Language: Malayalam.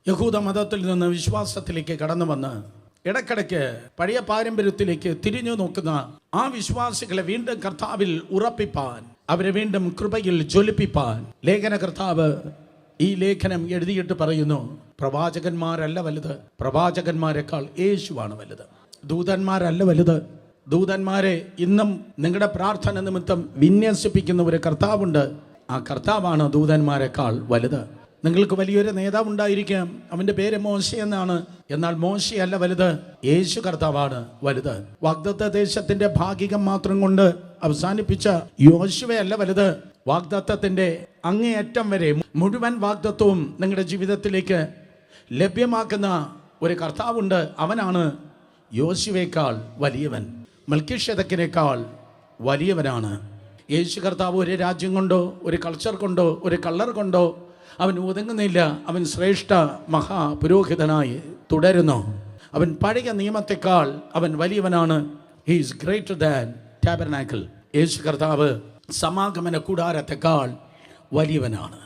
യഹൂദ മതത്തിൽ നിന്ന് വിശ്വാസത്തിലേക്ക് കടന്നു വന്ന് ഇടയ്ക്കിടയ്ക്ക് പഴയ പാരമ്പര്യത്തിലേക്ക് തിരിഞ്ഞു നോക്കുന്ന ആ വിശ്വാസികളെ വീണ്ടും കർത്താവിൽ ഉറപ്പിപ്പാൻ, അവരെ വീണ്ടും കൃപയിൽ ജ്വലിപ്പിപ്പാൻ ലേഖനകർത്താവ് ഈ ലേഖനം എഴുതിയിട്ട് പറയുന്നു, പ്രവാചകന്മാരല്ല വലുത്, പ്രവാചകന്മാരെക്കാൾ യേശുവാണ് വലുത്. ദൂതന്മാരല്ല വലുത്, ദൂതന്മാരെ ഇന്നും നിങ്ങളുടെ പ്രാർത്ഥന നിമിത്തം വിന്യസിപ്പിക്കുന്ന ഒരു കർത്താവുണ്ട്. ആ കർത്താവാണ് ദൂതന്മാരെക്കാൾ വലുത്. നിങ്ങൾക്ക് വലിയൊരു നേതാവുണ്ടായിരിക്കാം, അവൻ്റെ പേര് മോശ എന്നാണ്. എന്നാൽ മോശയല്ല വലുത്, യേശു കർത്താവാണ് വലുത്. വാഗ്ദത്ത ദേശത്തിന്റെ ഭാഗികം മാത്രം കൊണ്ട് അവസാനിപ്പിച്ച യോശുവയല്ല വലുത്. വാഗ്ദത്തത്തിന്റെ അങ്ങേയറ്റം വരെ മുഴുവൻ വാഗ്ദത്വവും നിങ്ങളുടെ ജീവിതത്തിലേക്ക് ലഭ്യമാക്കുന്ന ഒരു കർത്താവുണ്ട്. അവനാണ് യോശുവേക്കാൾ വലിയവൻ, മൽക്കീഷേദക്കിനേക്കാൾ വലിയവനാണ് യേശു കർത്താവ്. ഒരു രാജ്യം കൊണ്ടോ ഒരു കൾച്ചർ കൊണ്ടോ ഒരു കളർ കൊണ്ടോ അവൻ ഒതുങ്ങുന്നില്ല. അവൻ ശ്രേഷ്ഠ മഹാപുരോഹിതനായി തുടരുന്നു. അവൻ പഴയ നിയമത്തെക്കാൾ അവൻ വലിയവനാണ്. He is greater than tabernacle. യേശു കർത്താവ് സമാഗമന കൂടാരത്തെക്കാൾ വലിയവനാണ്.